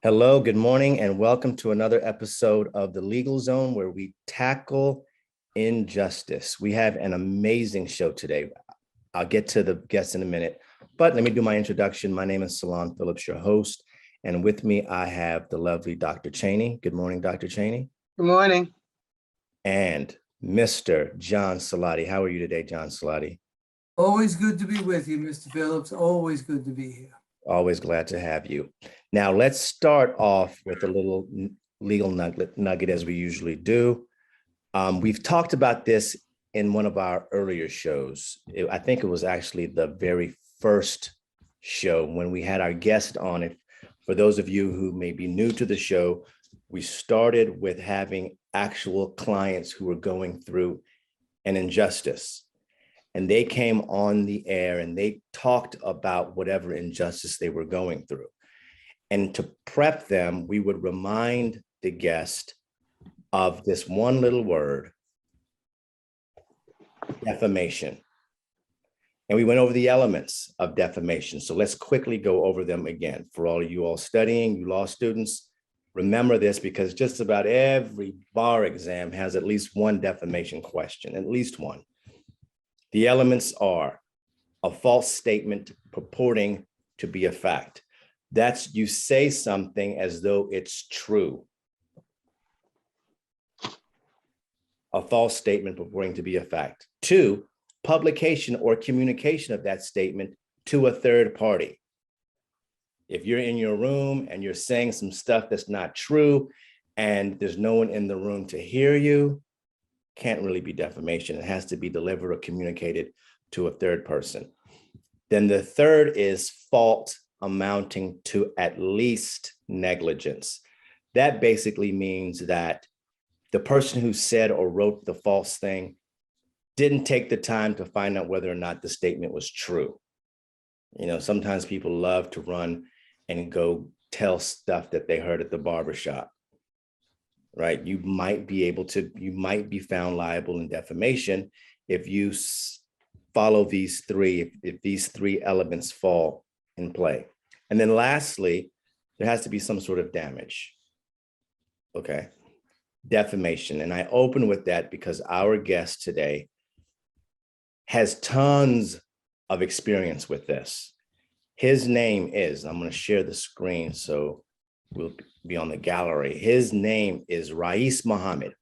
Hello, good morning, and welcome to another episode of The Legal Zone, where we tackle injustice. We have an amazing show today. I'll get to the guests in a minute, but let me do my introduction. My name is Solon Phillips, your host, and with me, I have the lovely Dr. Chaney. Good morning, Dr. Chaney. Good morning. And Mr. John Salatti. How are you today, John Salatti? Always good to be with you, Mr. Phillips. Always good to be here. Always glad to have you. Now, let's start off with a little legal nugget as we usually do. We've talked about this in one of our earlier shows. I think it was actually the very first show when we had our guest on it. For those of you who may be new to the show, we started with having actual clients who were going through an injustice. And they came on the air and they talked about whatever injustice they were going through. And to prep them, we would remind the guest of this one little word, defamation. And we went over the elements of defamation. So let's quickly go over them again. For all of you all studying, you law students, remember this because just about every bar exam has at least one defamation question, at least one. The elements are a false statement purporting to be a fact. That's you say something as though it's true. A false statement purporting to be a fact. 2, publication or communication of that statement to a third party. If you're in your room and you're saying some stuff that's not true and there's no one in the room to hear you, can't really be defamation. It has to be delivered or communicated to a third person. Then the third is fault amounting to at least negligence. That basically means that the person who said or wrote the false thing didn't take the time to find out whether or not the statement was true. You know, sometimes people love to run and go tell stuff that they heard at the barbershop. Right? You might be found liable in defamation if you follow these three, if these three elements fall in play. And then lastly, there has to be some sort of damage. Okay. Defamation. And I open with that because our guest today has tons of experience with this. His name is, I'm going to share the screen so we'll be on the gallery. His name is Raees Mohamed.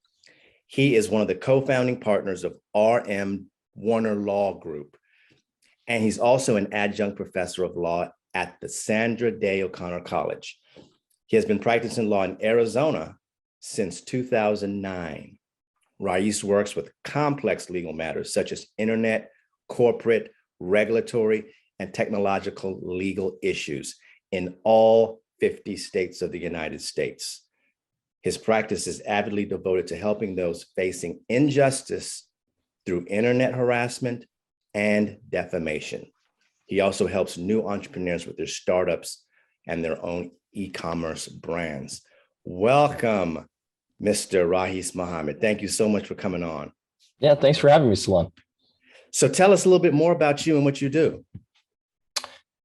He is one of the co-founding partners of R.M. Warner Law Group. And he's also an adjunct professor of law at the Sandra Day O'Connor College. He has been practicing law in Arizona since 2009. Raees works with complex legal matters such as internet, corporate, regulatory, and technological legal issues in all 50 states of the United States. His practice is avidly devoted to helping those facing injustice through internet harassment and defamation. He also helps new entrepreneurs with their startups and their own e-commerce brands. Welcome, Mr. Raees Mohamed. Thank you so much for coming on. Yeah, thanks for having me, Solon. So tell us a little bit more about you and what you do.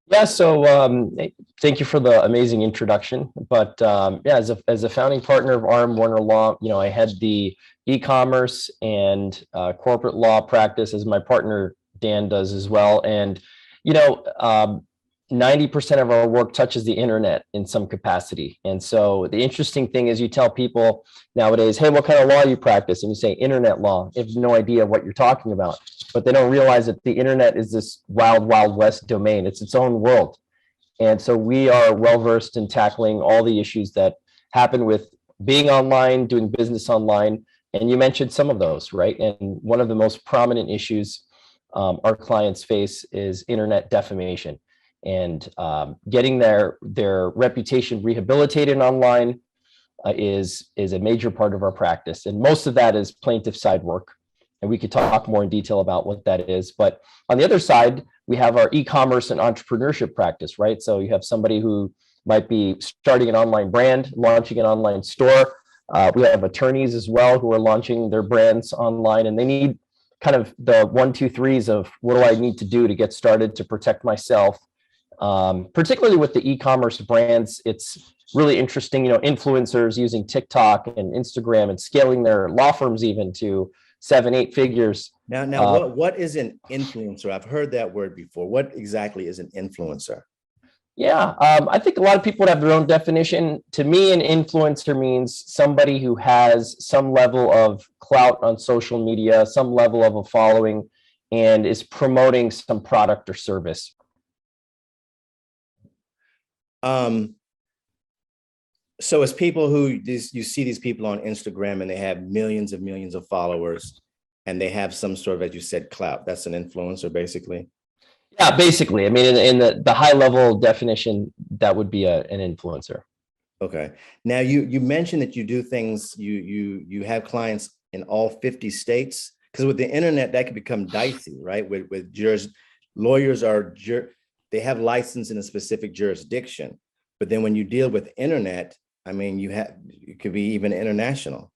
Yeah, so thank you for the amazing introduction. But yeah, as a founding partner of RM Warner Law, I head the e-commerce and corporate law practice, as my partner Dan does as well. And 90% of our work touches the internet in some capacity. And so the interesting thing is you tell people nowadays, hey, what kind of law you practice? And you say internet law. They have no idea what you're talking about, but they don't realize that the internet is this wild, wild west domain. It's its own world. And so we are well-versed in tackling all the issues that happen with being online, doing business online. And you mentioned some of those, right? And one of the most prominent issues our clients face is internet defamation. And getting their reputation rehabilitated online is a major part of our practice. And most of that is plaintiff side work. And we could talk more in detail about what that is. But on the other side, we have our e-commerce and entrepreneurship practice, right? So you have somebody who might be starting an online brand, launching an online store. We have attorneys as well who are launching their brands online, and they need kind of the 1, 2, 3s of what do I need to do to get started to protect myself Particularly with the e-commerce brands, it's really interesting, influencers using TikTok and Instagram and scaling their law firms even to 7-8 figures. Now, what is an influencer? I've heard that word before. What exactly is an influencer? Yeah, I think a lot of people have their own definition. To me, an influencer means somebody who has some level of clout on social media, some level of a following, and is promoting some product or service. So it's people who you see these people on Instagram and they have millions of followers and they have some sort of, as you said, clout. That's an influencer, basically. Yeah, basically. I mean, in the high level definition, that would be an influencer. Okay. Now you mentioned that you do things, you have clients in all 50 states, because with the internet that can become dicey, right? With lawyers they have license in a specific jurisdiction, but then when you deal with internet, I mean, it could be even international.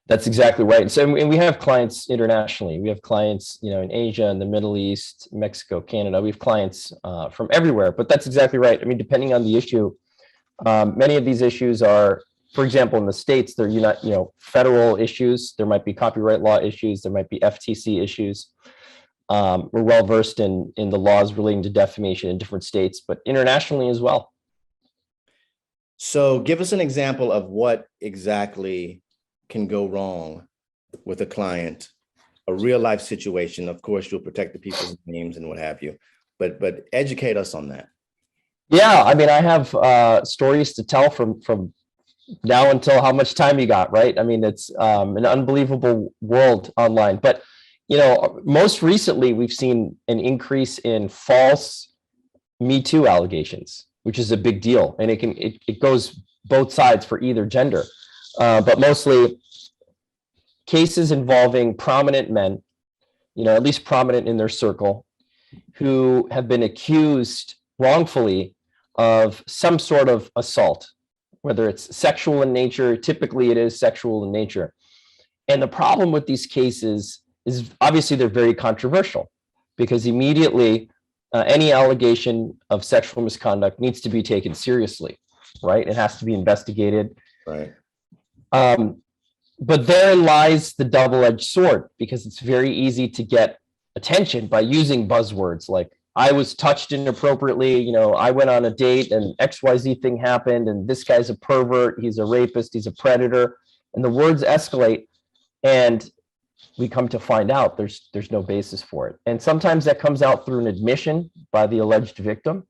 That's exactly right. So, and we have clients internationally. We have clients, in Asia and the Middle East, Mexico, Canada. We have clients from everywhere. But that's exactly right. I mean, depending on the issue, many of these issues are, for example, in the States, they're federal issues. There might be copyright law issues. There might be FTC issues. We're well versed in the laws relating to defamation in different states, but internationally as well. So give us an example of what exactly can go wrong with a client, a real life situation. Of course, you'll protect the people's names and what have you, but educate us on that. Yeah, I mean, I have stories to tell from now until how much time you got, right? I mean, it's an unbelievable world online. But, most recently, we've seen an increase in false Me Too allegations, which is a big deal. And it goes both sides for either gender. But mostly cases involving prominent men, at least prominent in their circle, who have been accused wrongfully of some sort of assault, whether it's sexual in nature. Typically it is sexual in nature. And the problem with these cases is obviously they're very controversial, because immediately any allegation of sexual misconduct needs to be taken seriously, right? It has to be investigated. Right. But therein lies the double-edged sword, because it's very easy to get attention by using buzzwords like, I was touched inappropriately, I went on a date and XYZ thing happened, and this guy's a pervert, he's a rapist, he's a predator, and the words escalate, and we come to find out there's no basis for it. And sometimes that comes out through an admission by the alleged victim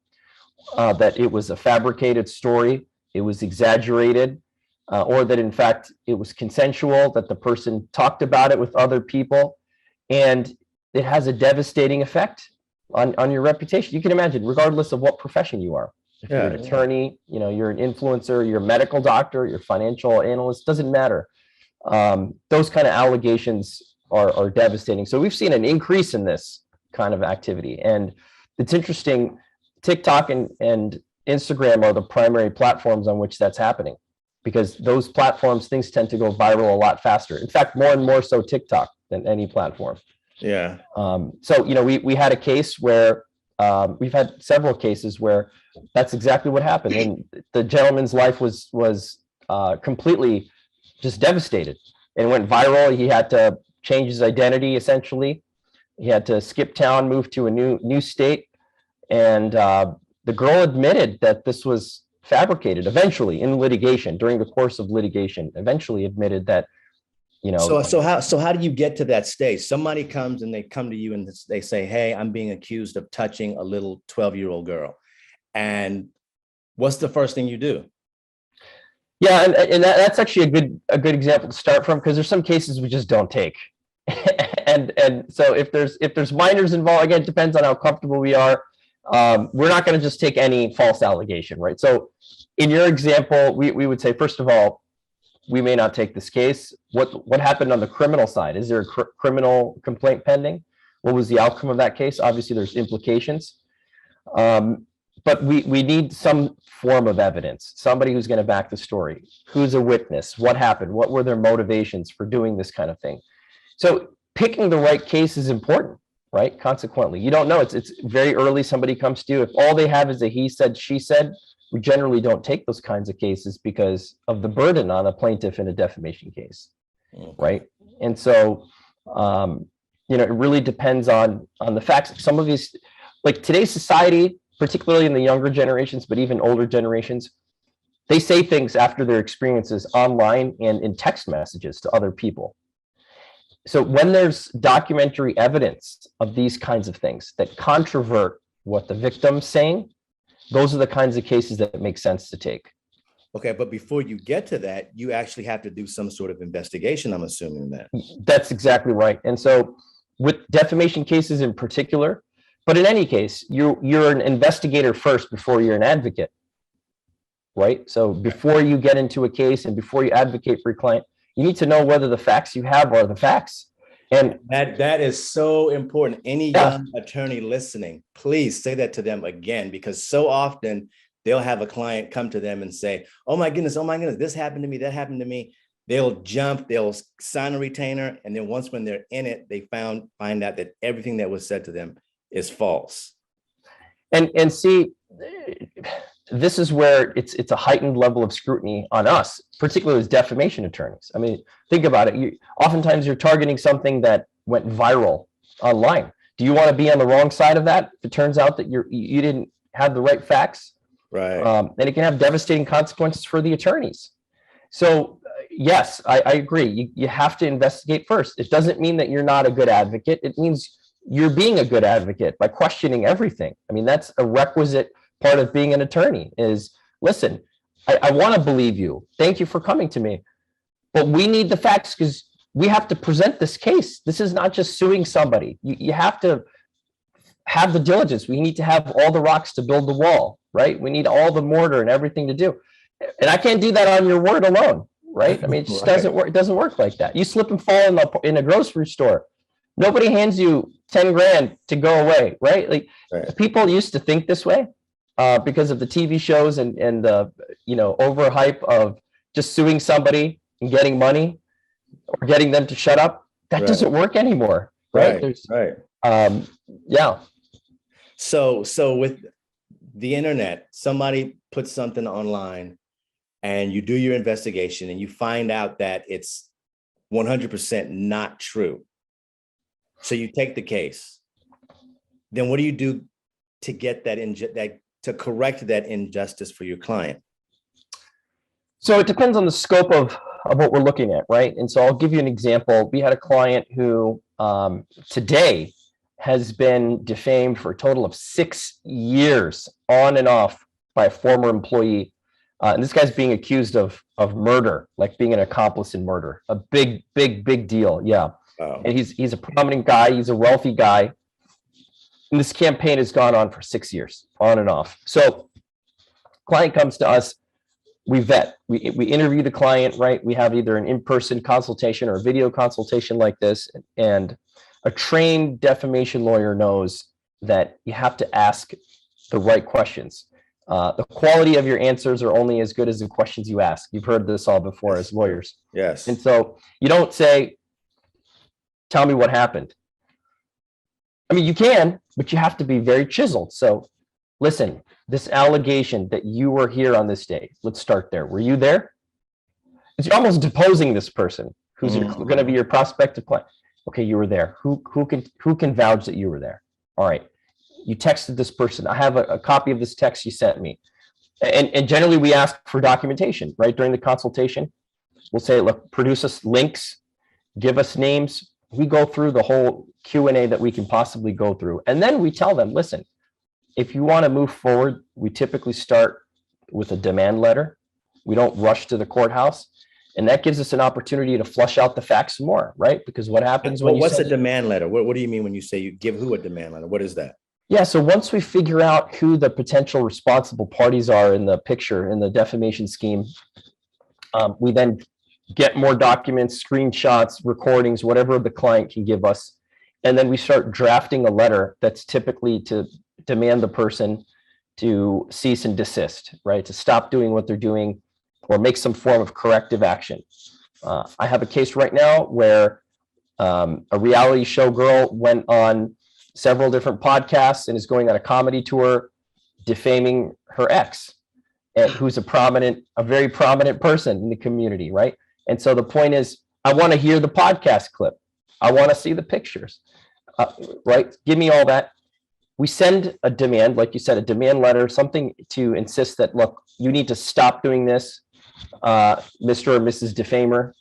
that it was a fabricated story, it was exaggerated, or that in fact it was consensual, that the person talked about it with other people, and it has a devastating effect on your reputation. You can imagine, regardless of what profession you are. If you're an attorney, you're an influencer, you're a medical doctor, you're a financial analyst, doesn't matter. Those kind of allegations are devastating. So we've seen an increase in this kind of activity. And it's interesting, TikTok and Instagram are the primary platforms on which that's happening, because those platforms, things tend to go viral a lot faster. In fact, more and more so TikTok than any platform. Yeah. So, we had a case where we've had several cases where that's exactly what happened. And the gentleman's life was completely just devastated and went viral. He had to change his identity, essentially. He had to skip town, move to a new state. And the girl admitted that this was fabricated eventually in litigation, during the course of litigation, eventually admitted that, So how do you get to that stage? Somebody comes and they come to you and they say, hey, I'm being accused of touching a little 12-year-old girl. And what's the first thing you do? Yeah, and that's actually a good example to start from, because there's some cases we just don't take. and so if there's minors involved, again, it depends on how comfortable we are. We're not going to just take any false allegation, right? So in your example, we would say, first of all, we may not take this case. What happened on the criminal side? Is there a criminal complaint pending? What was the outcome of that case? Obviously, there's implications. But we need some form of evidence, somebody who's going to back the story, who's a witness, what happened, what were their motivations for doing this kind of thing. So picking the right case is important. right? Consequently, you don't know. It's very early. Somebody comes to you. If all they have is a he said, she said, we generally don't take those kinds of cases because of the burden on a plaintiff in a defamation case, right? And so, you know, it really depends on the facts. Some of these, like today's society, particularly in the younger generations, but even older generations, they say things after their experiences online and in text messages to other people. So when there's documentary evidence of these kinds of things that controvert what the victim's saying, those are the kinds of cases that make sense to take. Okay, but before you get to that, you actually have to do some sort of investigation, I'm assuming that. That's exactly right. And so with defamation cases in particular, but in any case, you're an investigator first before you're an advocate, right? So before you get into a case and before you advocate for your client, you need to know whether the facts you have are the facts. And that is so important. Any young attorney listening, please say that to them again, because so often they'll have a client come to them and say, oh my goodness, this happened to me, that happened to me. They'll jump, they'll sign a retainer. And then once when they're in it, they find out that everything that was said to them is false. And see, this is where it's a heightened level of scrutiny on us, particularly as defamation attorneys. I mean, think about it. Oftentimes you're targeting something that went viral online. Do you want to be on the wrong side of that? If it turns out that you didn't have the right facts, right? And it can have devastating consequences for the attorneys. So yes, I agree. You have to investigate first. It doesn't mean that you're not a good advocate. It means you're being a good advocate by questioning everything. I mean, that's a requisite part of being an attorney is, listen, I want to believe you. Thank you for coming to me. But we need the facts because we have to present this case. This is not just suing somebody. You have to have the diligence. We need to have all the rocks to build the wall, right? We need all the mortar and everything to do. And I can't do that on your word alone, right? I mean, it just doesn't work. It doesn't work like that. You slip and fall in a grocery store. Nobody hands you 10 grand to go away, right? Like people used to think this way. Because of the TV shows and the overhype of just suing somebody and getting money or getting them to shut up. That doesn't work anymore, right? Yeah. So with the internet, somebody puts something online and you do your investigation and you find out that it's 100% not true. So you take the case. Then what do you do to get to correct that injustice for your client? So it depends on the scope of what we're looking at, right? And so I'll give you an example. We had a client who today has been defamed for a total of 6 years on and off by a former employee. And this guy's being accused of murder, like being an accomplice in murder. A big deal, yeah. Wow. And he's a prominent guy. He's a wealthy guy. And this campaign has gone on for 6 years, on and off. So client comes to us, we vet, we interview the client, right? We have either an in-person consultation or a video consultation like this. And a trained defamation lawyer knows that you have to ask the right questions. The quality of your answers are only as good as the questions you ask. You've heard this all before as lawyers. Yes. And so you don't say, tell me what happened. I mean, you can, but you have to be very chiseled. So listen, this allegation that you were here on this day, let's start there. Were you there? It's almost deposing this person who's going to be your prospective client. Okay, you were there. Who can vouch that you were there? All right. You texted this person. I have a copy of this text you sent me. And generally we ask for documentation, right? During the consultation, we'll say, look, produce us links, give us names. We go through the whole Q&A that we can possibly go through. And then we tell them, listen, if you want to move forward, we typically start with a demand letter. We don't rush to the courthouse. And that gives us an opportunity to flush out the facts more, right? Because what happens when what's a demand letter? What do you mean when you say you give who a demand letter? What is that? Yeah, so once we figure out who the potential responsible parties are in the picture, in the defamation scheme, we then get more documents, screenshots, recordings, whatever the client can give us. And then we start drafting a letter that's typically to demand the person to cease and desist, right? To stop doing what they're doing or make some form of corrective action. I have a case right now where a reality show girl went on several different podcasts and is going on a comedy tour defaming her ex, and who's a very prominent person in the community, right? And so the point is, I want to hear the podcast clip. I want to see the pictures, right? Give me all that. We send a demand, like you said, a demand letter, something to insist that, look, you need to stop doing this, Mr. or Mrs. Defamer.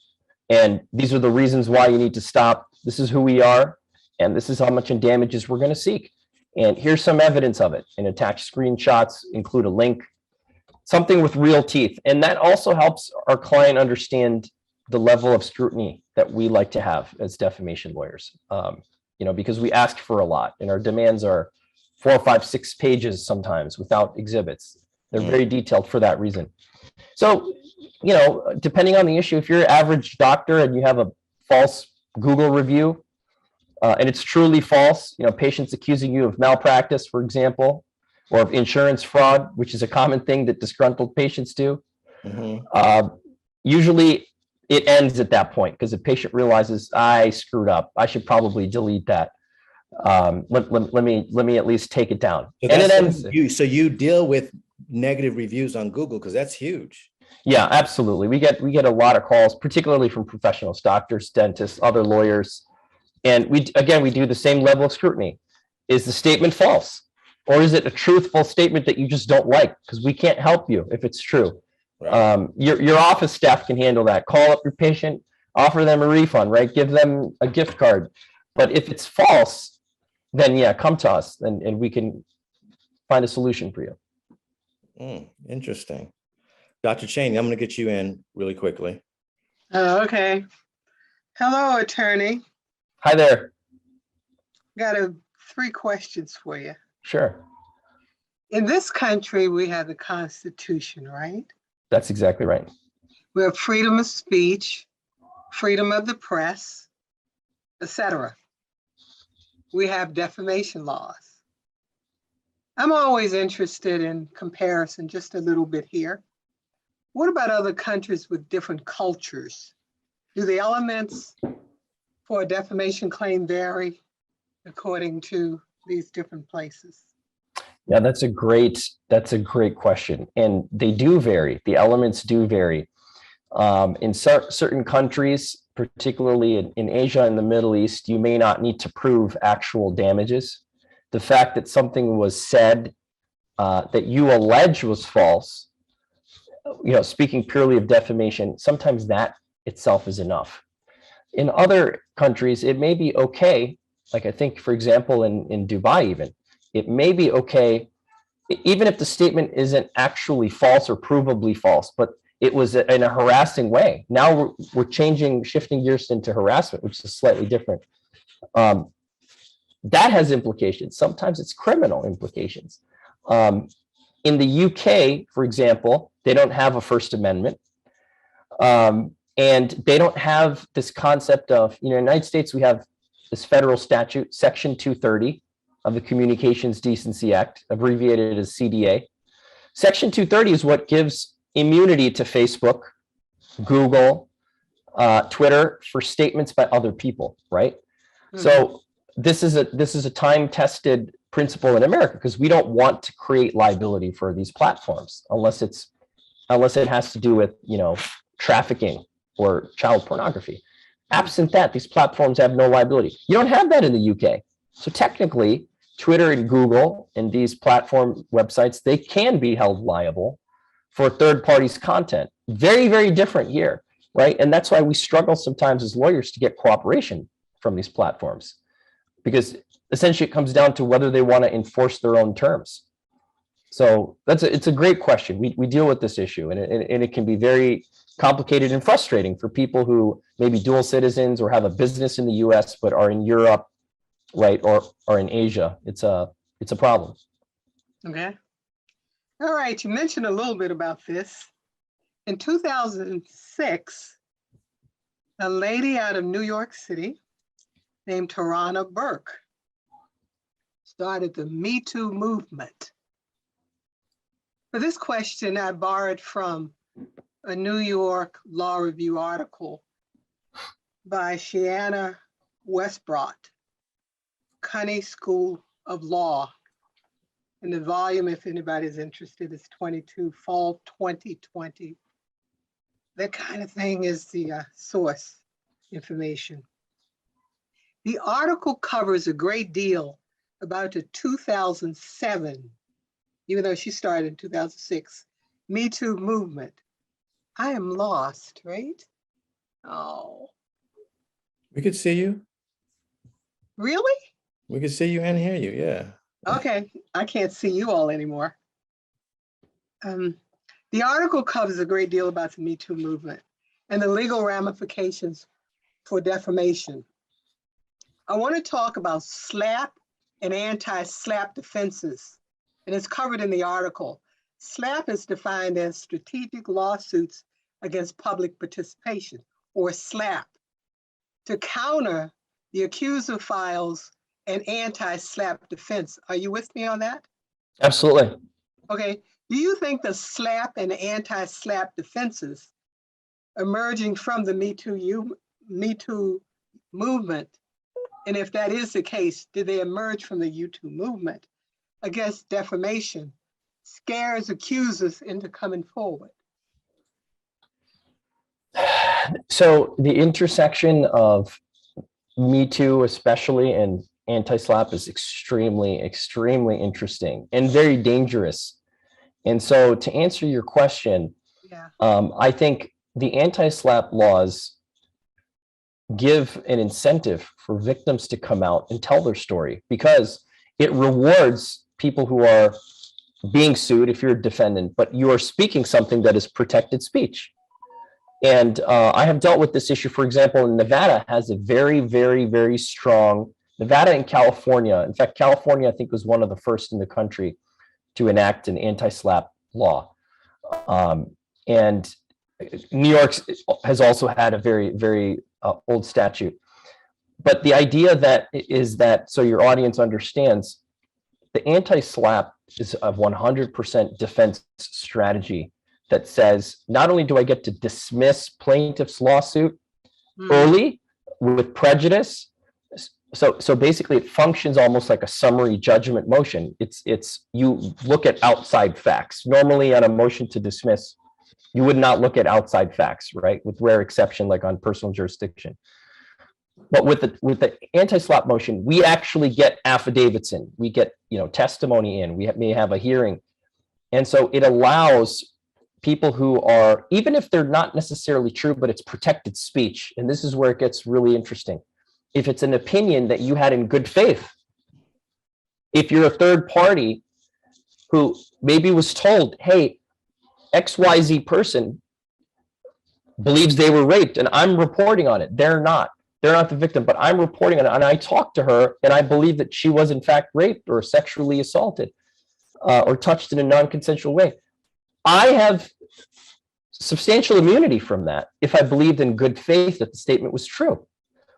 And these are the reasons why you need to stop. This is who we are. And this is how much in damages we're going to seek. And here's some evidence of it. And attached screenshots, include a link, something with real teeth. And that also helps our client understand the level of scrutiny that we like to have as defamation lawyers. Because we ask for a lot, and our demands are 4, 5, 6 pages sometimes without exhibits. They're very detailed for that reason. So, depending on the issue, if you're an average doctor and you have a false Google review, and it's truly false, patients accusing you of malpractice, for example, or of insurance fraud, which is a common thing that disgruntled patients do. Usually it ends at that point because the patient realizes, I screwed up. I should probably delete that. Let me at least take it down. So and it ends. So you deal with negative reviews on Google, because that's huge. Yeah, absolutely. We get a lot of calls, particularly from professionals, doctors, dentists, other lawyers. And we do the same level of scrutiny. Is the statement false? Or is it a truthful statement that you just don't like? Because we can't help you if it's true. Right. Your office staff can handle that. Call up your patient, offer them a refund, right? Give them a gift card. But if it's false, then yeah, come to us and we can find a solution for you. Interesting. Dr. Chaney, I'm going to get you in really quickly. Oh, okay. Hello, attorney. Hi there. Got 3 questions for you. Sure. In this country, we have the Constitution, right? That's exactly right. We have freedom of speech, freedom of the press, etc. We have defamation laws. I'm always interested in comparison, just a little bit here. What about other countries with different cultures? Do the elements for a defamation claim vary according to these different places? Yeah, that's a great question. And they do vary. The elements do vary. In certain countries, particularly in Asia and the Middle East, you may not need to prove actual damages. The fact that something was said that you allege was false, speaking purely of defamation, sometimes that itself is enough. In other countries, it may be okay. Like I think, for example, in Dubai even, it may be okay, even if the statement isn't actually false or provably false, but it was in a harassing way. Now we're shifting gears into harassment, which is slightly different. That has implications. Sometimes it's criminal implications. In the UK, for example, they don't have a First Amendment. And they don't have this concept of, in the United States, we have this federal statute, Section 230 of the Communications Decency Act, abbreviated as CDA. Section 230 is what gives immunity to Facebook, Google, Twitter for statements by other people, right? Mm-hmm. So this is a time-tested principle in America because we don't want to create liability for these platforms unless it has to do with trafficking or child pornography. Absent that, these platforms have no liability. You don't have that in the UK. So technically, Twitter and Google and these platform websites, they can be held liable for third parties' content. Very, very different here, right? And that's why we struggle sometimes as lawyers to get cooperation from these platforms, because essentially it comes down to whether they want to enforce their own terms. So it's a great question. We deal with this issue, and it can be very complicated and frustrating for people who may be dual citizens or have a business in the US but are in Europe, right, or in Asia. It's a problem. Okay. All right, you mentioned a little bit about this. In 2006, a lady out of New York City named Tarana Burke started the Me Too movement. For this question, I borrowed from a New York Law Review article by Shiana Westbrot. Chaney School of Law. And the volume, if anybody's interested, is 22, fall 2020. That kind of thing is the source information. The article covers a great deal about the 2007, even though she started in 2006, Me Too movement. I am lost, right? Oh, We could see you. really? We could see you and hear you. Yeah. Okay, I can't see you all anymore. The article covers a great deal about the Me Too movement and the legal ramifications for defamation. I want to talk about SLAPP and anti-SLAPP defenses, and it's covered in the article. SLAPP is defined as strategic lawsuits against public participation, or SLAPP. To counter, the accuser files an anti-SLAPP defense. Are you with me on that? Absolutely. Okay. Do you think the SLAPP and anti-SLAPP defenses emerging from the Me Too movement, and if that is the case, did they emerge from the Me Too movement against defamation, scares accusers into coming forward? So the intersection of Me Too, especially, and anti-SLAPP is extremely, extremely interesting and very dangerous. And so to answer your question, Yeah. I think the anti-SLAPP laws give an incentive for victims to come out and tell their story, because it rewards people who are being sued if you're a defendant, but you are speaking something that is protected speech. And I have dealt with this issue. For example, Nevada has a very, very, very strong, Nevada and California. In fact, California, I think, was one of the first in the country to enact an anti-SLAPP law. And New York has also had a very, very old statute. But the idea that is that, so your audience understands, the anti-SLAPP is a 100% defense strategy that says, not only do I get to dismiss plaintiff's lawsuit early with prejudice, so basically it functions almost like a summary judgment motion. It's you look at outside facts. Normally on a motion to dismiss, you would not look at outside facts, right? With rare exception, like on personal jurisdiction. But with the anti-SLAPP motion, we actually get affidavits in, we get testimony in, we may have a hearing. And so it allows people who are, even if they're not necessarily true, but it's protected speech. And this is where it gets really interesting. If it's an opinion that you had in good faith, if you're a third party who maybe was told, hey, XYZ person believes they were raped and I'm reporting on it. They're not the victim, but I'm reporting on it. And I talked to her and I believe that she was in fact raped or sexually assaulted or touched in a non-consensual way. I have substantial immunity from that if I believed in good faith that the statement was true,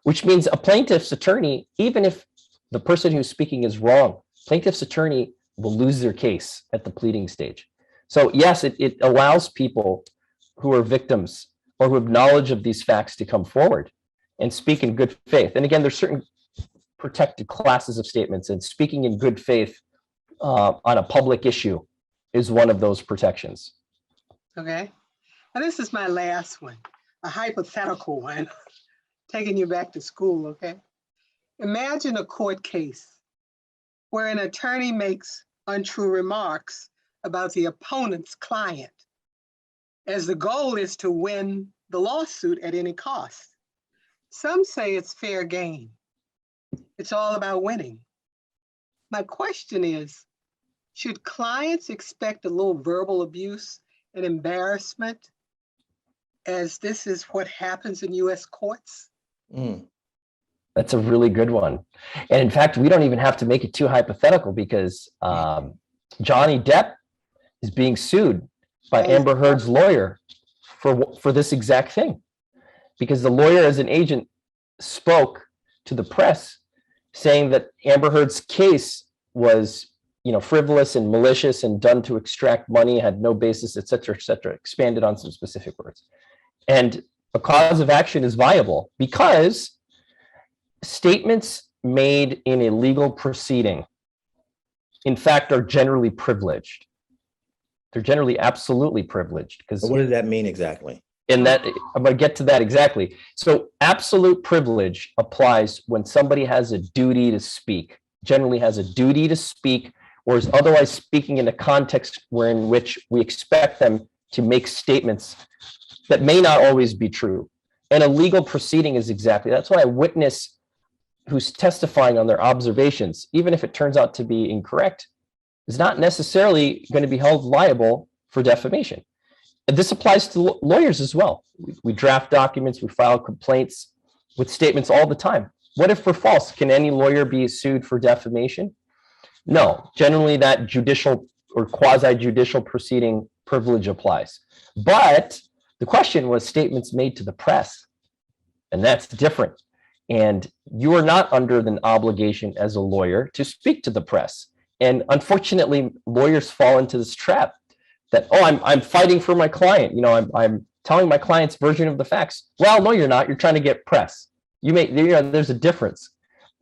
which means a plaintiff's attorney, even if the person who's speaking is wrong, plaintiff's attorney will lose their case at the pleading stage. So yes, it allows people who are victims or who have knowledge of these facts to come forward and speak in good faith. And again, there's certain protected classes of statements, and speaking in good faith on a public issue is one of those protections. Okay. And this is my last one, a hypothetical one, taking you back to school, okay? Imagine a court case where an attorney makes untrue remarks about the opponent's client, as the goal is to win the lawsuit at any cost. Some say it's fair game. It's all about winning. My question is, should clients expect a little verbal abuse and embarrassment, as this is what happens in US courts? That's a really good one. And in fact, we don't even have to make it too hypothetical, because Johnny Depp is being sued by Amber Heard's lawyer for this exact thing, because the lawyer as an agent spoke to the press saying that Amber Heard's case was frivolous and malicious and done to extract money, had no basis, et cetera, expanded on some specific words. And a cause of action is viable because statements made in a legal proceeding, in fact, are generally privileged. They're generally absolutely privileged because, What does that mean exactly? and that I'm going to get to that exactly. So absolute privilege applies when somebody has a duty to speak, generally has a duty to speak, or is otherwise speaking in a context in which we expect them to make statements that may not always be true. And a legal proceeding is exactly, that's why a witness who's testifying on their observations, even if it turns out to be incorrect, is not necessarily going to be held liable for defamation. And this applies to lawyers as well. We draft documents, we file complaints with statements all the time. What if we're false? Can any lawyer be sued for defamation? No, generally that judicial or quasi-judicial proceeding privilege applies. But the question was statements made to the press, and that's different. And you are not under an obligation as a lawyer to speak to the press. And unfortunately, lawyers fall into this trap that, oh, I'm fighting for my client. You know, I'm telling my client's version of the facts. Well, no, you're not. You're trying to get press. There's a difference.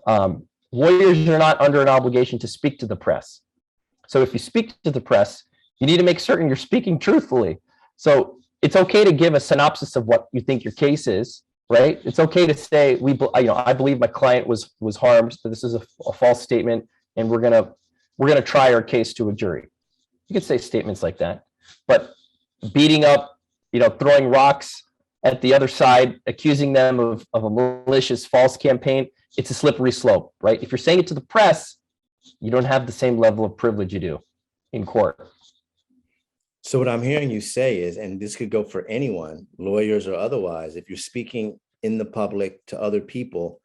Lawyers are not under an obligation to speak to the press. So if you speak to the press, you need to make certain you're speaking truthfully. So it's okay to give a synopsis of what you think your case is, right? It's okay to say, I believe my client was harmed, that this is a false statement, and we're gonna try our case to a jury. You could say statements like that, but beating up, throwing rocks at the other side, accusing them of a malicious false campaign, it's a slippery slope, right? If you're saying it to the press, you don't have the same level of privilege you do in court. So what I'm hearing you say is, and this could go for anyone, lawyers or otherwise, if you're speaking in the public to other people,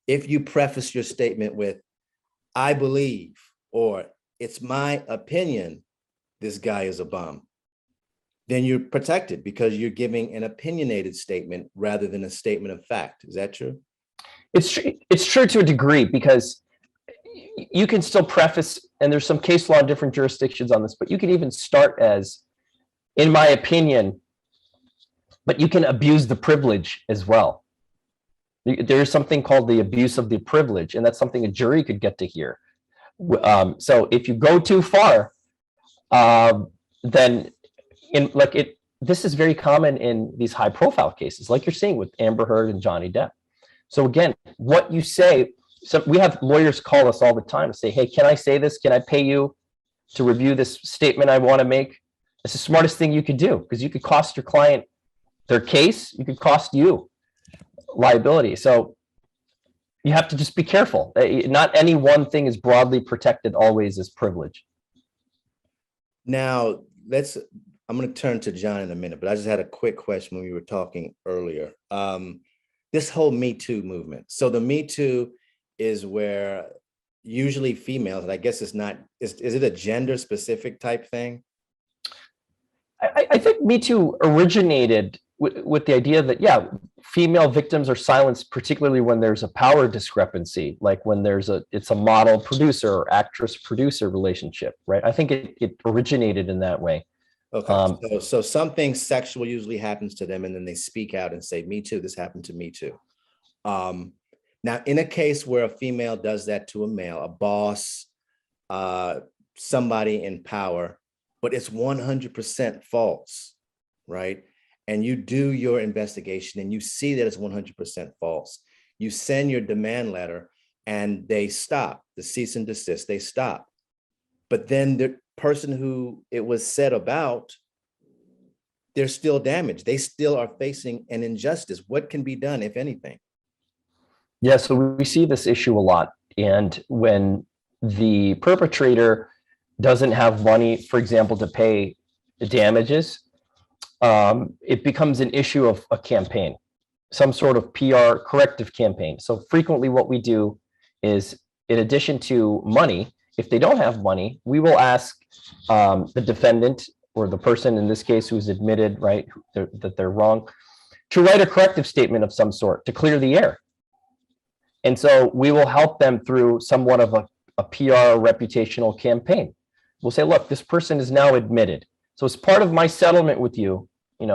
if you preface your statement with, I believe, or it's my opinion, this guy is a bum, then you're protected because you're giving an opinionated statement rather than a statement of fact. Is that true? It's true to a degree, because you can still preface, and there's some case law in different jurisdictions on this, but you can even start as, in my opinion, but you can abuse the privilege as well. There's something called the abuse of the privilege, and that's something a jury could get to hear. So if you go too far, then this is very common in these high profile cases, like you're seeing with Amber Heard and Johnny Depp. So again, what you say, so we have lawyers call us all the time to say, hey, can I say this? Can I pay you to review this statement I want to make? It's the smartest thing you could do, because you could cost your client their case, you could cost you liability. So you have to just be careful. Not any one thing is broadly protected always as privilege. Now, I'm going to turn to John in a minute, but I just had a quick question when we were talking earlier. This whole Me Too movement. So the Me Too is where usually females, and I guess it's not, is it a gender specific type thing? I think Me Too originated with the idea that, yeah, female victims are silenced, particularly when there's a power discrepancy, like when it's a model producer or actress producer relationship, right? I think it originated in that way. Okay, so something sexual usually happens to them, and then they speak out and say, me too, this happened to me too. Now, in a case where a female does that to a male, a boss, somebody in power, but it's 100% false, right? And you do your investigation and you see that it's 100% false. You send your demand letter and they stop, the cease and desist, they stop. But then the person who it was said about, they're still damaged. They still are facing an injustice. What can be done, if anything? Yeah, so we see this issue a lot. And when the perpetrator doesn't have money, for example, to pay the damages, it becomes an issue of a campaign, some sort of PR corrective campaign. So frequently what we do is, in addition to money, if they don't have money, we will ask the defendant, or the person in this case who's admitted, right, that they're wrong, to write a corrective statement of some sort to clear the air. And so we will help them through somewhat of a PR reputational campaign. We'll say, look, this person is now admitted. So as part of my settlement with you,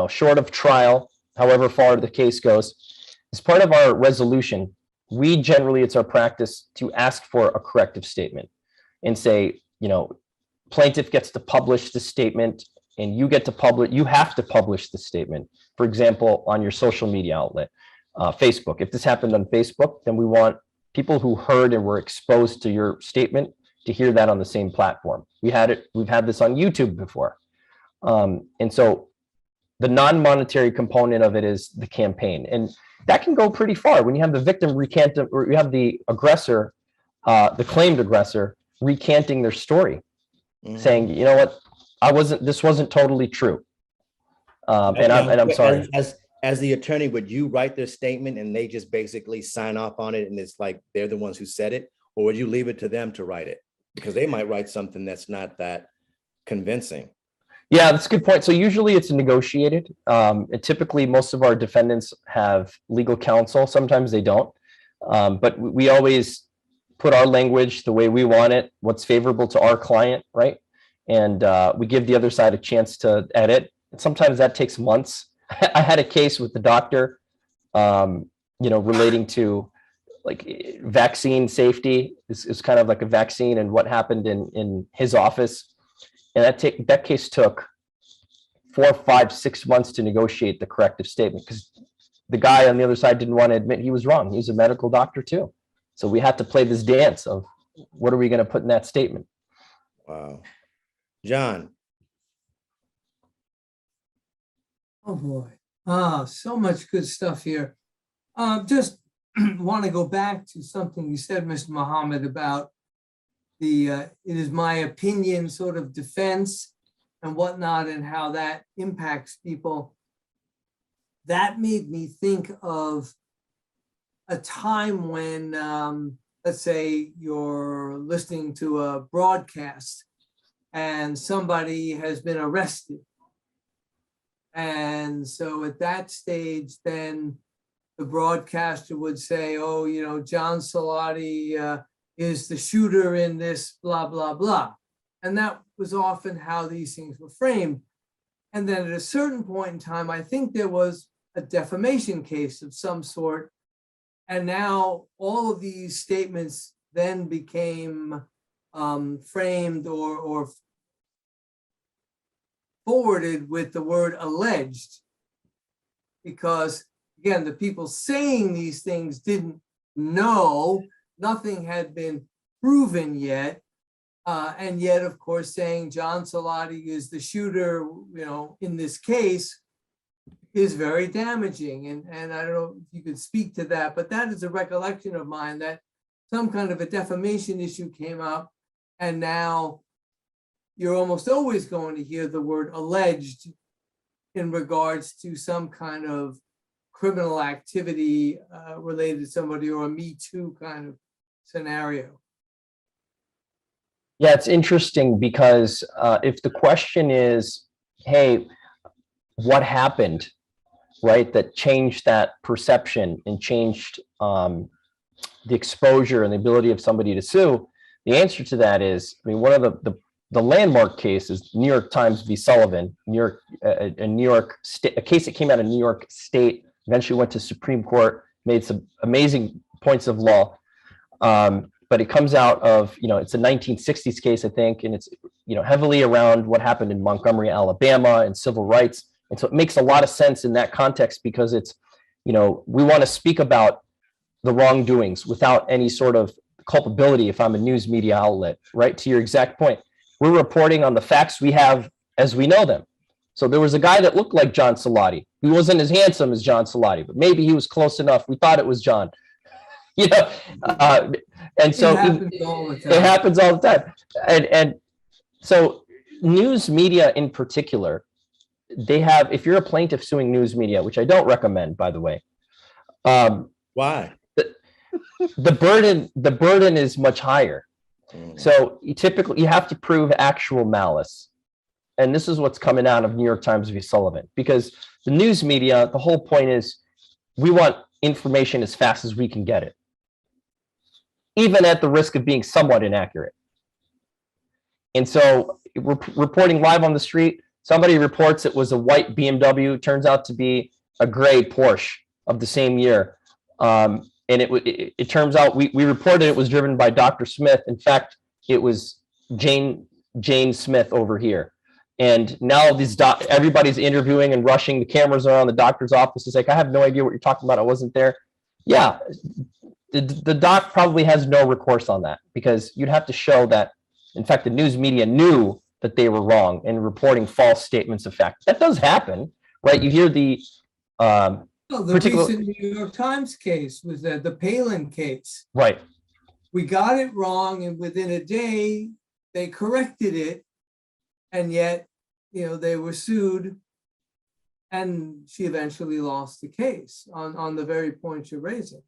short of trial, however far the case goes, as part of our resolution, it's our practice to ask for a corrective statement and say, plaintiff gets to publish the statement and you have to publish the statement. For example, on your social media outlet, Facebook. If this happened on Facebook, then we want people who heard and were exposed to your statement to hear that on the same platform. We've had this on YouTube before. And so the non-monetary component of it is the campaign. And that can go pretty far when you have the victim recant, or you have the aggressor, the claimed aggressor, recanting their story, saying, you know what, this wasn't totally true. And I'm sorry. As the attorney, would you write their statement and they just basically sign off on it and it's like they're the ones who said it? Or would you leave it to them to write it? Because they might write something that's not that convincing. Yeah, that's a good point. So usually it's negotiated. And typically most of our defendants have legal counsel. Sometimes they don't. But we always put our language the way we want it, what's favorable to our client, right? And we give the other side a chance to edit. And sometimes that takes months. I had a case with the doctor, relating to like vaccine safety. Is kind of like a vaccine and what happened in his office. And that case took 4, 5, 6 months to negotiate the corrective statement because the guy on the other side didn't want to admit he was wrong. He's a medical doctor too. So we had to play this dance of what are we going to put in that statement? Wow. John. Oh boy. So much good stuff here. Just want to go back to something you said, Mr. Mohamed, about the it is my opinion sort of defense and whatnot and how that impacts people. That made me think of a time when, let's say you're listening to a broadcast and somebody has been arrested. And so at that stage, then the broadcaster would say, oh, John Salatti is the shooter in this, blah, blah, blah. And that was often how these things were framed. And then at a certain point in time, I think there was a defamation case of some sort. And now all of these statements then became framed or forwarded with the word alleged, because again, the people saying these things didn't know, nothing had been proven yet. And yet, of course, saying John Salatti is the shooter, in this case is very damaging. And I don't know if you could speak to that, but that is a recollection of mine that some kind of a defamation issue came up and now you're almost always going to hear the word alleged in regards to some kind of criminal activity related to somebody or a Me Too kind of scenario. Yeah, it's interesting because if the question is, hey, what happened, right, that changed that perception and changed the exposure and the ability of somebody to sue, the answer to that is, one of the landmark case is New York Times v. Sullivan, a case that came out of New York State, eventually went to Supreme Court, made some amazing points of law. But it comes out of, it's a 1960s case, I think, and it's, heavily around what happened in Montgomery, Alabama and civil rights. And so it makes a lot of sense in that context because it's, we want to speak about the wrongdoings without any sort of culpability if I'm a news media outlet, right? To your exact point. We're reporting on the facts we have as we know them. So there was a guy that looked like John Salatti. He wasn't as handsome as John Salatti, but maybe he was close enough. We thought it was John. And so it happens all the time. And so news media in particular, they have, if you're a plaintiff suing news media, which I don't recommend, by the way. Why? The burden is much higher. So you have to prove actual malice. And this is what's coming out of New York Times v. Sullivan, because the news media, the whole point is we want information as fast as we can get it, even at the risk of being somewhat inaccurate. And so we're reporting live on the street. Somebody reports it was a white BMW, turns out to be a gray Porsche of the same year. And And it turns out we reported it was driven by Dr. Smith. In fact, it was Jane Smith over here. And now everybody's interviewing and rushing. The cameras are on the doctor's office. It's like, I have no idea what you're talking about. I wasn't there. Yeah, the doc probably has no recourse on that, because you'd have to show that, in fact, the news media knew that they were wrong and reporting false statements of fact. That does happen, right? You hear the Well, the recent New York Times case was the Palin case. right. We got it wrong, and within a day, they corrected it, and yet, they were sued, and she eventually lost the case on the very point you're raising.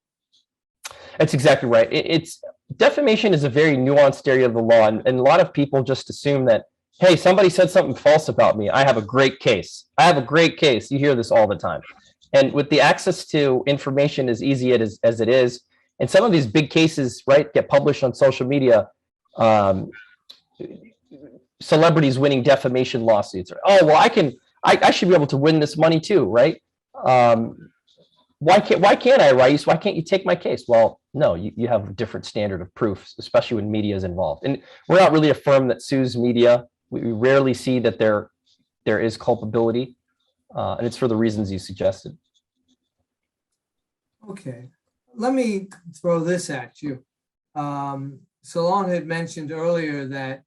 That's exactly right. It's defamation is a very nuanced area of the law, and a lot of people just assume that, hey, somebody said something false about me, I have a great case. I have a great case. You hear this all the time. And with the access to information as easy as it is, and some of these big cases, right, get published on social media, celebrities winning defamation lawsuits. Oh, well, I should be able to win this money too, right? Why can't I, Raees? Why can't you take my case? Well, no, you have a different standard of proof, especially when media is involved. And we're not really a firm that sues media. We rarely see that there is culpability, and it's for the reasons you suggested. Okay, let me throw this at you. Solon had mentioned earlier that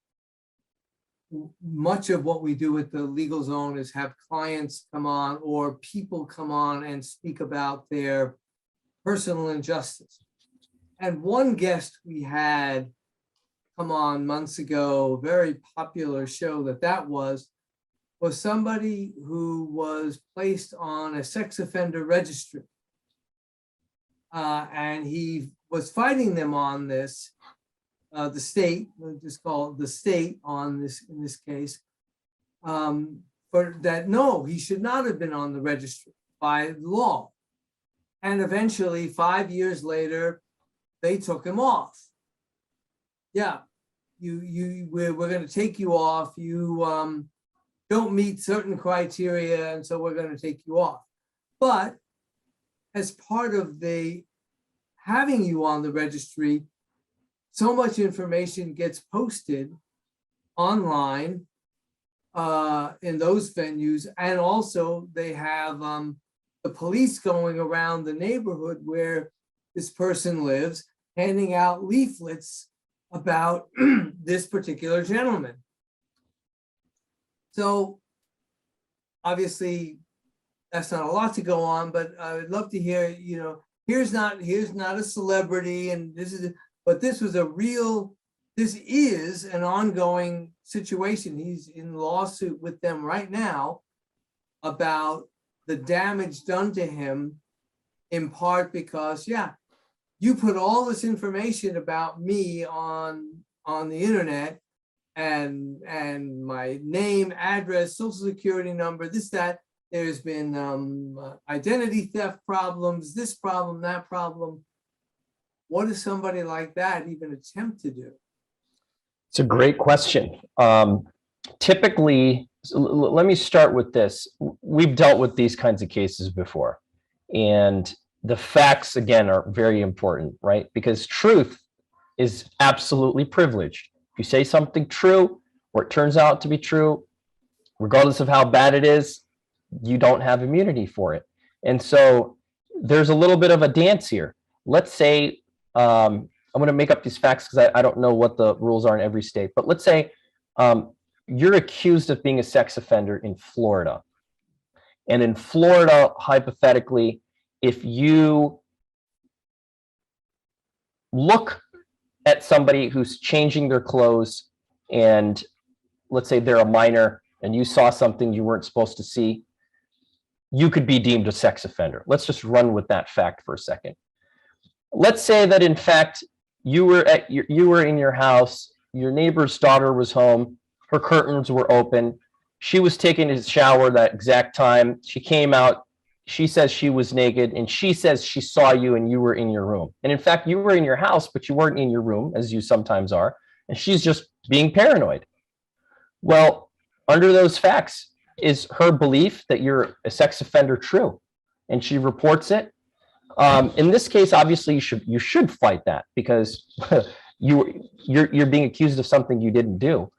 much of what we do with the Legal Zone is have clients come on or people come on and speak about their personal injustice. And one guest we had come on months ago, a very popular show that was somebody who was placed on a sex offender registry. And he was fighting them on this. The state, we'll just call it the state on this, in this case, for that, no, he should not have been on the registry by law. And eventually, 5 years later, they took him off. Yeah, we're going to take you off. You don't meet certain criteria, and so we're going to take you off. But as part of the having you on the registry, so much information gets posted online in those venues. And also they have the police going around the neighborhood where this person lives, handing out leaflets about this particular gentleman. So obviously that's not a lot to go on, but I would love to hear, here's not a celebrity, and but this is an ongoing situation. He's in lawsuit with them right now about the damage done to him, in part because, yeah, you put all this information about me on the internet, and my name, address, social security number, this, that. There's been identity theft problems, this problem, that problem. What does somebody like that even attempt to do? It's a great question. Typically, let me start with this. We've dealt with these kinds of cases before, and the facts, again, are very important, right? Because truth is absolutely privileged. If you say something true, or it turns out to be true, regardless of how bad it is, you don't have immunity for it. And so there's a little bit of a dance here. Let's say, I'm going to make up these facts because I don't know what the rules are in every state, but let's say you're accused of being a sex offender in Florida. And in Florida, hypothetically, if you look at somebody who's changing their clothes, and let's say they're a minor and you saw something you weren't supposed to see, you could be deemed a sex offender. Let's just run with that fact for a second. Let's say that, in fact, you were in your house, your neighbor's daughter was home, her curtains were open, she was taking a shower that exact time, she came out, she says she was naked, and she says she saw you and you were in your room. And in fact, you were in your house, but you weren't in your room, as you sometimes are, and she's just being paranoid. Well, under those facts, is her belief that you're a sex offender true? And she reports it. In this case, obviously, you should fight that because you're being accused of something you didn't do.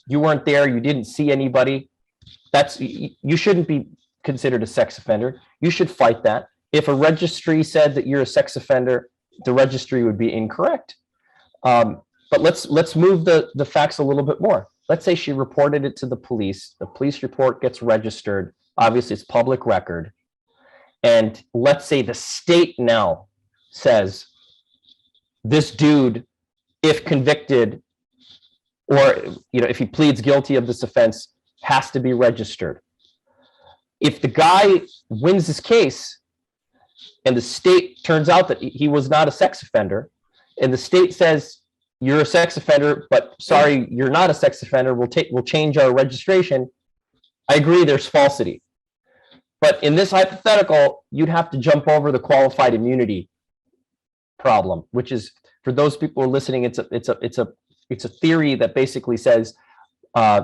You weren't there. You didn't see anybody. You shouldn't be considered a sex offender. You should fight that. If a registry said that you're a sex offender, the registry would be incorrect. But let's move the facts a little bit more. Let's say she reported it to the police. The police report gets registered. Obviously, it's public record. And let's say the state now says this dude, if convicted, or if he pleads guilty of this offense, has to be registered. If the guy wins this case and the state turns out that he was not a sex offender, and the state says you're a sex offender, but sorry, you're not a sex offender, we'll change our registration, I agree there's falsity. But in this hypothetical, you'd have to jump over the qualified immunity problem, which is, for those people who are listening, it's a theory that basically says,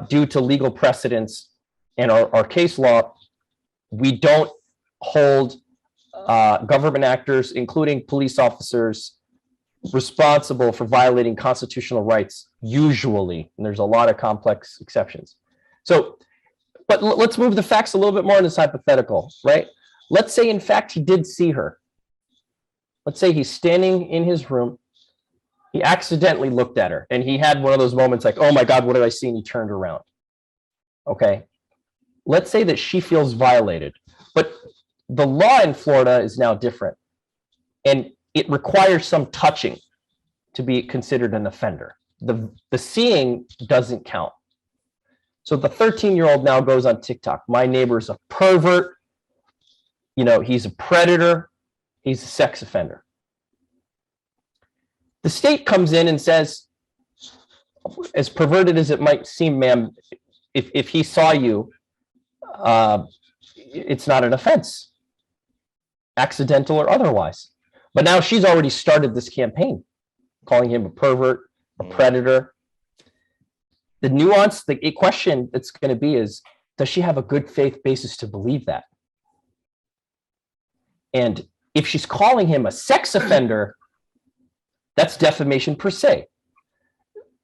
due to legal precedents and our case law, we don't hold government actors, including police officers, responsible for violating constitutional rights, usually. And there's a lot of complex exceptions. So, but let's move the facts a little bit more in this hypothetical, right? Let's say, in fact, he did see her. Let's say he's standing in his room. He accidentally looked at her and he had one of those moments like, oh my God, what did I see? And he turned around. Okay. Let's say that she feels violated, but the law in Florida is now different and it requires some touching to be considered an offender. The seeing doesn't count. So the 13-year-old now goes on TikTok. My neighbor's a pervert. He's a predator. He's a sex offender. The state comes in and says, as perverted as it might seem, ma'am, if he saw you, it's not an offense, accidental or otherwise. But now she's already started this campaign, calling him a pervert, a predator. The nuance, the question that's going to be is, does she have a good faith basis to believe that? And if she's calling him a sex offender, that's defamation per se.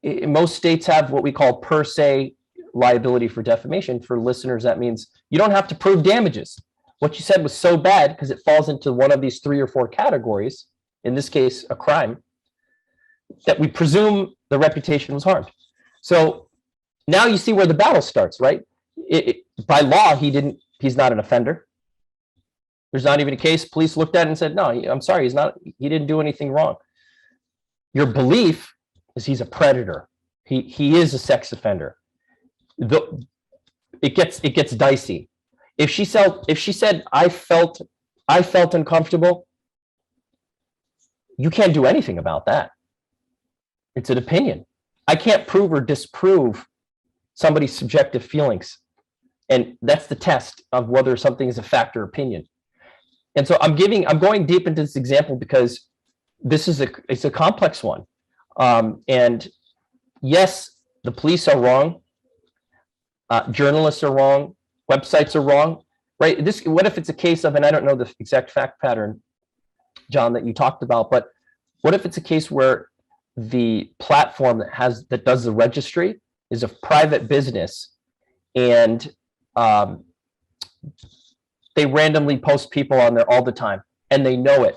Most states have what we call per se liability for defamation. For listeners, that means you don't have to prove damages. What you said was so bad because it falls into one of these 3 or 4 categories, in this case, a crime, that we presume the reputation was harmed. So now you see where the battle starts, right? By law, he's not an offender. There's not even a case. Police looked at it and said, no, I'm sorry, he didn't do anything wrong. Your belief is he's a predator. He is a sex offender. It gets dicey. If she said, I felt uncomfortable, you can't do anything about that. It's an opinion. I can't prove or disprove somebody's subjective feelings. And that's the test of whether something is a fact or opinion. And so I'm going deep into this example because it's a complex one. And yes, the police are wrong. Journalists are wrong. Websites are wrong, right? What if it's a case of, and I don't know the exact fact pattern, John, that you talked about, but what if it's a case where the platform that does the registry is a private business and they randomly post people on there all the time and they know it.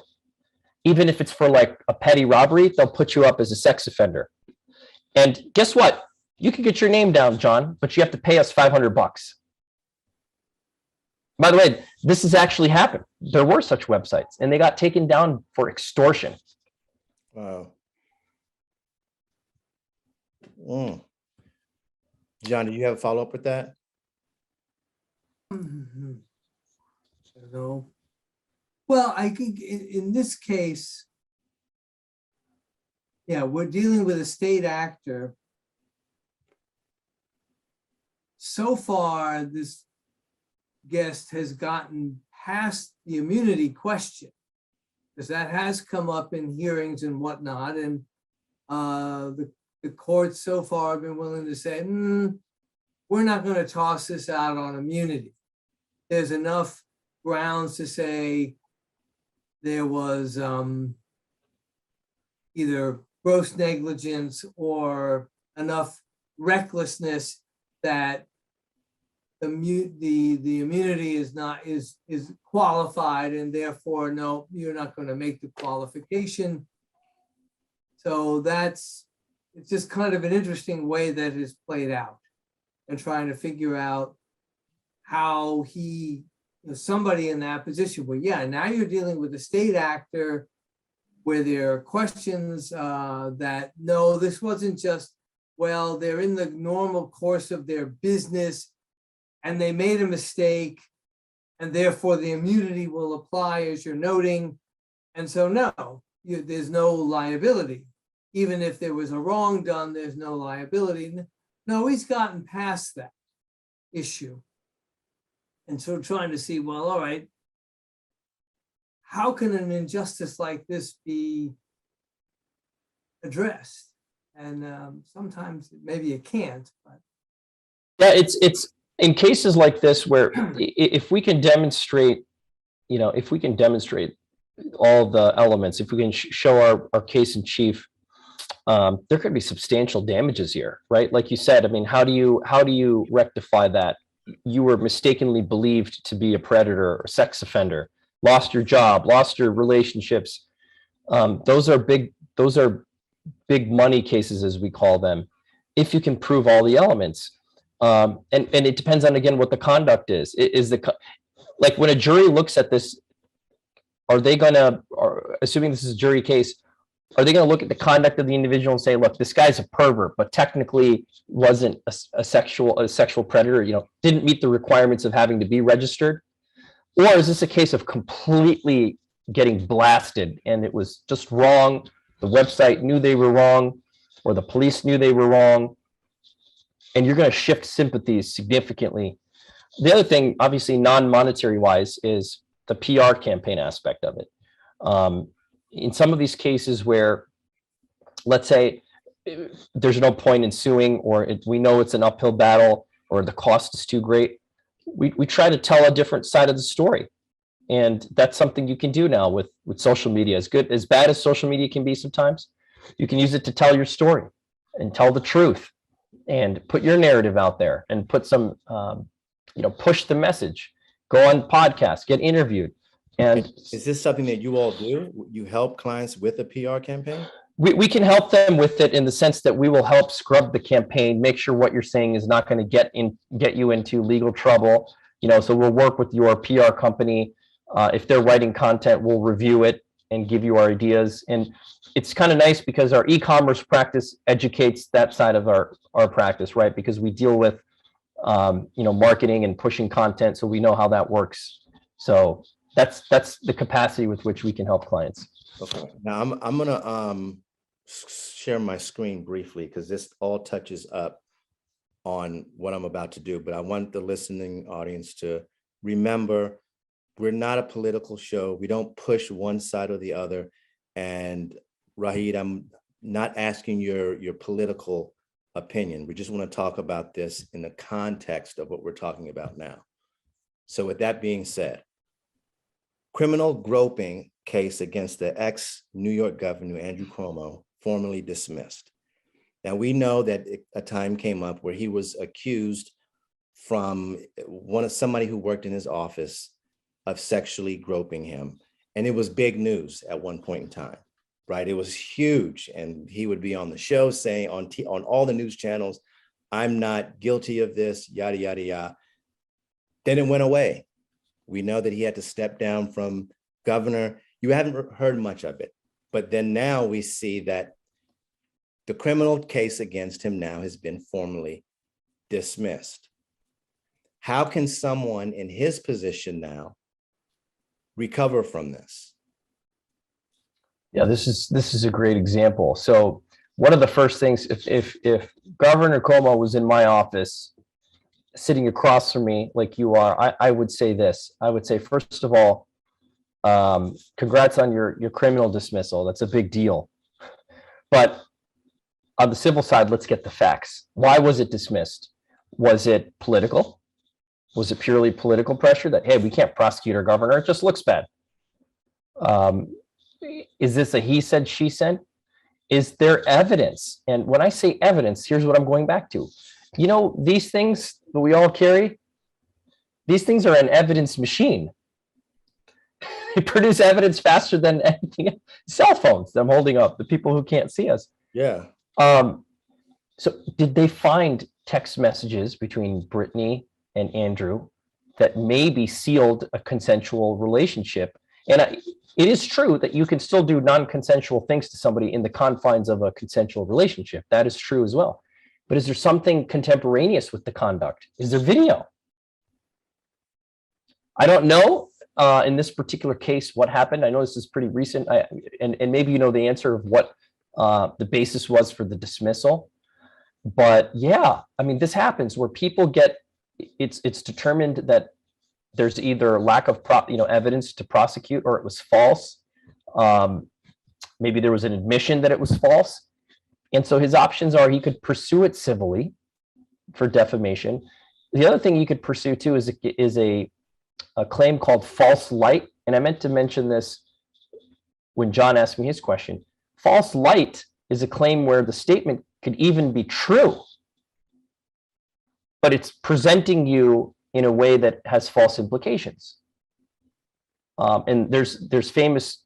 Even if it's for like a petty robbery, they'll put you up as a sex offender. And guess what? You can get your name down, John, but you have to pay us $500. By the way, this has actually happened. There were such websites and they got taken down for extortion. Wow. John, do you have a follow-up with that? No. Well, I think in this case, yeah, we're dealing with a state actor. So far, this guest has gotten past the immunity question, because that has come up in hearings and whatnot, and the courts so far have been willing to say, we're not going to toss this out on immunity. There's enough grounds to say there was either gross negligence or enough recklessness that the immunity is qualified, and therefore, no, you're not going to make the qualification. So it's just kind of an interesting way that is played out, and trying to figure out how somebody in that position, well, yeah, now you're dealing with a state actor where there are questions that, no, this wasn't just, well, they're in the normal course of their business and they made a mistake, and therefore the immunity will apply, as you're noting. And so, no, there's no liability. Even if there was a wrong done, there's no liability. No, he's gotten past that issue. And so trying to see, well, all right, how can an injustice like this be addressed? And sometimes maybe it can't, but. Yeah, it's in cases like this where if we can demonstrate, if we can demonstrate all the elements, if we can show our case in chief, there could be substantial damages here, right? Like you said, I mean, how do you rectify that? You were mistakenly believed to be a predator or sex offender, lost your job, lost your relationships. Those are big money cases, as we call them, if you can prove all the elements. And it depends on, again, what the conduct is. Like when a jury looks at this, are they gonna, assuming this is a jury case, are they gonna look at the conduct of the individual and say, look, this guy's a pervert, but technically wasn't a sexual predator, didn't meet the requirements of having to be registered? Or is this a case of completely getting blasted and it was just wrong? The website knew they were wrong, or the police knew they were wrong, and you're going to shift sympathies significantly. The other thing, obviously non-monetary wise, is the PR campaign aspect of it. In some of these cases where, let's say, there's no point in suing, or we know it's an uphill battle, or the cost is too great, we try to tell a different side of the story. And that's something you can do now with social media. As bad as social media can be sometimes, you can use it to tell your story and tell the truth and put your narrative out there and put some, push the message, go on podcasts, get interviewed. And is this something that you all do? You help clients with a PR campaign? We can help them with it in the sense that we will help scrub the campaign, make sure what you're saying is not going to get you into legal trouble. So we'll work with your PR company. If they're writing content, we'll review it and give you our ideas. And it's kind of nice because our e-commerce practice educates that side of our practice, right? Because we deal with, marketing and pushing content, so we know how that works. So that's the capacity with which we can help clients. Okay. Now I'm gonna share my screen briefly because this all touches up on what I'm about to do, but I want the listening audience to remember we're not a political show. We don't push one side or the other. And Raees, I'm not asking your political opinion. We just want to talk about this in the context of what we're talking about now. So with that being said, criminal groping case against the ex-New York governor, Andrew Cuomo, formally dismissed. Now we know that a time came up where he was accused from somebody who worked in his office of sexually groping him. And it was big news at one point in time, right? It was huge. And he would be on the show saying on all the news channels, I'm not guilty of this, yada, yada, yada. Then it went away. We know that he had to step down from governor. You haven't heard much of it. But then now we see that the criminal case against him now has been formally dismissed. How can someone in his position now recover from this? Yeah, this is a great example. So one of the first things, if Governor Cuomo was in my office, sitting across from me like you are, I would say this. I would say, first of all, congrats on your criminal dismissal. That's a big deal. But on the civil side, let's get the facts. Why was it dismissed? Was it political? Was it purely political pressure that, hey, we can't prosecute our governor, it just looks bad? Um, is this a he said, she said? Is there evidence? And when I say evidence, here's what I'm going back to. You know, these things that we all carry, these things are an evidence machine. They produce evidence faster than anything else. Cell phones that I'm holding up, the people who can't see us. Yeah. So did they find text messages between Brittany and Andrew that maybe sealed a consensual relationship? And it is true that you can still do non-consensual things to somebody in the confines of a consensual relationship. That is true as well. But is there something contemporaneous with the conduct? Is there video? I don't know in this particular case what happened. I know this is pretty recent, and maybe you know the answer of what the basis was for the dismissal. But yeah, I mean, this happens where people get, it's determined that there's either lack of evidence to prosecute, or it was false. Maybe there was an admission that it was false. And so his options are he could pursue it civilly for defamation. The other thing you could pursue too is a claim called false light. And I meant to mention this when John asked me his question. False light is a claim where the statement could even be true, but it's presenting you in a way that has false implications. And there's the famous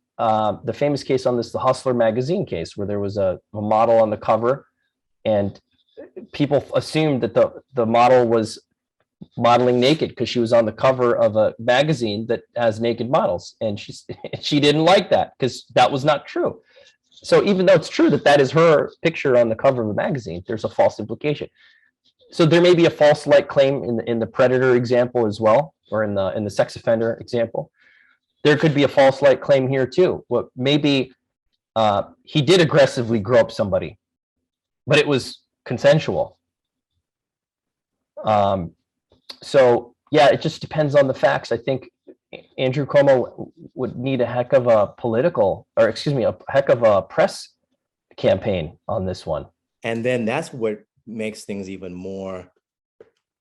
case on this, the Hustler magazine case, where there was a model on the cover, and people assumed that the model was modeling naked because she was on the cover of a magazine that has naked models, and she didn't like that because that was not true. So even though it's true that that is her picture on the cover of a magazine, there's a false implication. So there may be a false light claim in the predator example as well, or in the sex offender example. There could be a false light claim here too. Well, maybe he did aggressively grope somebody, but it was consensual. So yeah, it just depends on the facts. I think Andrew Cuomo would need a heck of a press campaign on this one. And then that's what makes things even more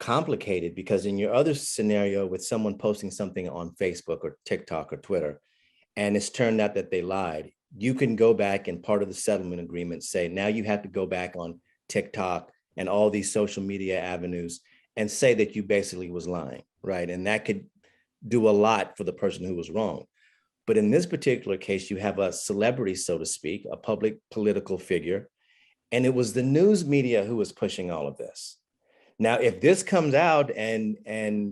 complicated, because in your other scenario with someone posting something on Facebook or TikTok or Twitter, and it's turned out that they lied, you can go back and part of the settlement agreement say, now you have to go back on TikTok and all these social media avenues and say that you basically was lying, right? And that could do a lot for the person who was wrong. But in this particular case, you have a celebrity, so to speak, a public political figure, and it was the news media who was pushing all of this. Now, if this comes out and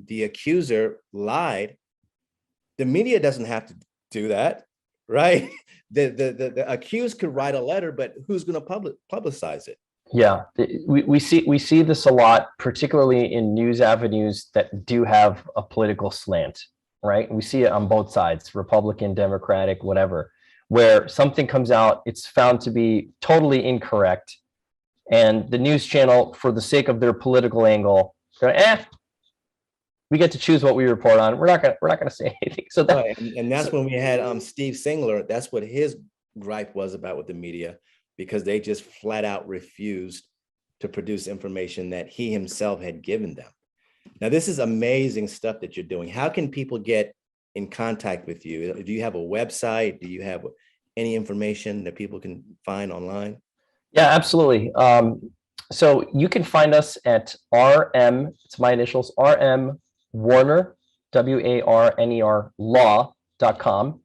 the accuser lied, the media doesn't have to do that, right? The accused could write a letter, but who's going to publicize it? Yeah, we see this a lot, particularly in news avenues that do have a political slant, right? We see it on both sides, Republican, Democratic, whatever, where something comes out, it's found to be totally incorrect, and the news channel, for the sake of their political angle, we get to choose what we report on. We're not gonna say anything. So that, right. And that's when we had Steve Singler. That's what his gripe was about with the media, because they just flat out refused to produce information that he himself had given them. Now, this is amazing stuff that you're doing. How can people get in contact with you? Do you have a website? Do you have any information that people can find online? yeah, absolutely. So you can find us at RM, it's my initials, RM Warner, WARNER law.com.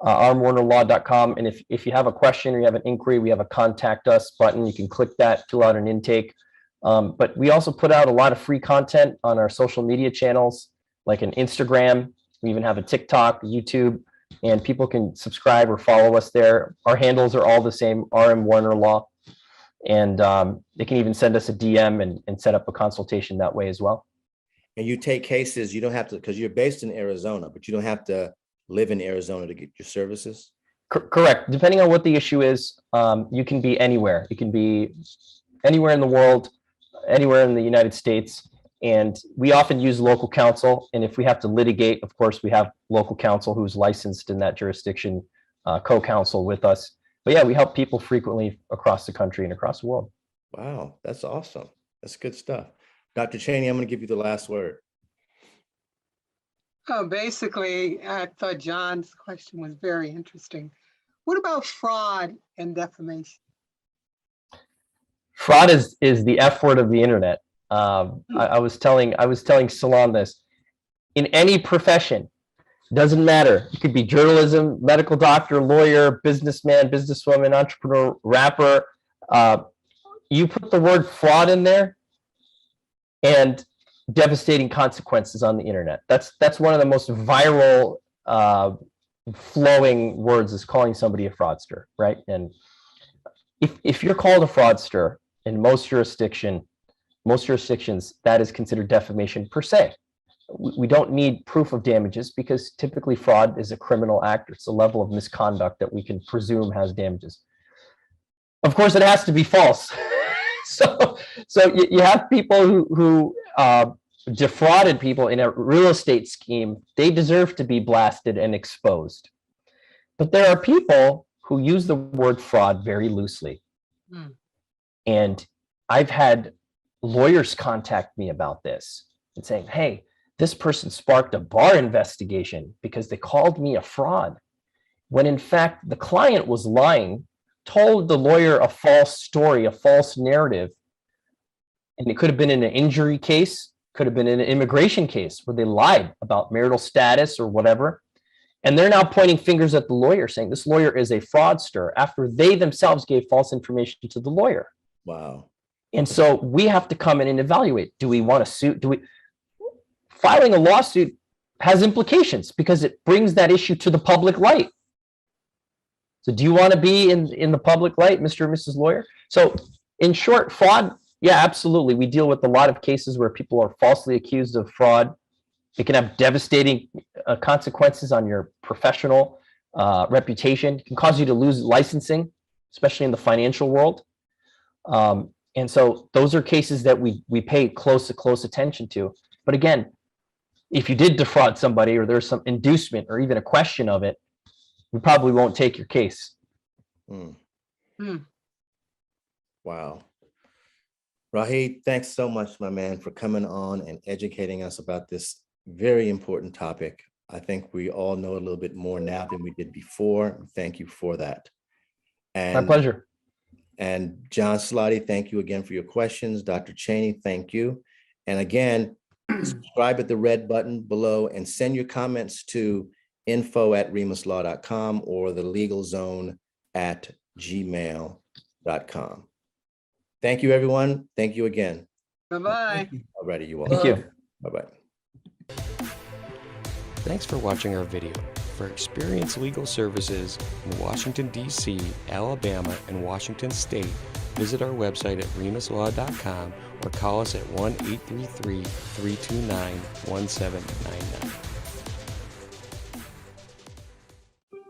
rmwarnerlaw.com. And if you have a question or you have an inquiry, we have a contact us button. You can click that, fill out an intake. But we also put out a lot of free content on our social media channels, like an Instagram. We even have a TikTok, YouTube, and people can subscribe or follow us there. Our handles are all the same, RM Warner Law. And they can even send us a DM and set up a consultation that way as well. And you take cases, you don't have to, because you're based in Arizona, but you don't have to live in Arizona to get your services? Correct. Depending on what the issue is, you can be anywhere. You can be anywhere in the world, anywhere in the United States. And we often use local counsel. And if we have to litigate, of course, we have local counsel who's licensed in that jurisdiction, co-counsel with us. But yeah, we help people frequently across the country and across the world. Wow, that's awesome. That's good stuff. Dr. Chaney, I'm going to give you the last word. Basically, I thought John's question was very interesting. What about fraud and defamation? Fraud is the F word of the internet. I was telling Solon this. In any profession, doesn't matter. It could be journalism, medical doctor, lawyer, businessman, businesswoman, entrepreneur, rapper. You put the word fraud in there, and devastating consequences on the internet. That's one of the most viral flowing words, is calling somebody a fraudster, right? And if you're called a fraudster in most jurisdictions, that is considered defamation per se. We don't need proof of damages, because typically fraud is a criminal act. It's a level of misconduct that we can presume has damages. Of course, it has to be false. So you have people who defrauded people in a real estate scheme. They deserve to be blasted and exposed. But there are people who use the word fraud very loosely. And I've had lawyers contact me about this and saying, hey, this person sparked a bar investigation because they called me a fraud, when in fact the client was lying, told the lawyer a false story, a false narrative. And it could have been in an injury case, could have been in an immigration case where they lied about marital status or whatever. And they're now pointing fingers at the lawyer, saying this lawyer is a fraudster, after they themselves gave false information to the lawyer. Wow. And so we have to come in and evaluate. Do we want to sue? Filing a lawsuit has implications, because it brings that issue to the public light. So do you want to be in the public light, Mr. and Mrs. Lawyer? So in short, fraud, yeah, absolutely. We deal with a lot of cases where people are falsely accused of fraud. It can have devastating consequences on your professional reputation. It can cause you to lose licensing, especially in the financial world. And so those are cases that we pay close attention to. But again, if you did defraud somebody, or there's some inducement or even a question of it, we probably won't take your case. Wow. Raees, thanks so much, my man, for coming on and educating us about this very important topic. I think we all know a little bit more now than we did before. Thank you for that. And My pleasure. And John Salatti, thank you again for your questions. Dr. Chaney, thank you. And again, subscribe at the red button below and send your comments to info@remuslaw.com or thelegalzone@gmail.com. Thank you, everyone. Thank you again. Bye-bye. All righty, you all. Thank you. Bye-bye. Thanks for watching our video. For experienced legal services in Washington, D.C., Alabama, and Washington State, visit our website at remuslaw.com or call us at 1-833-329-1799.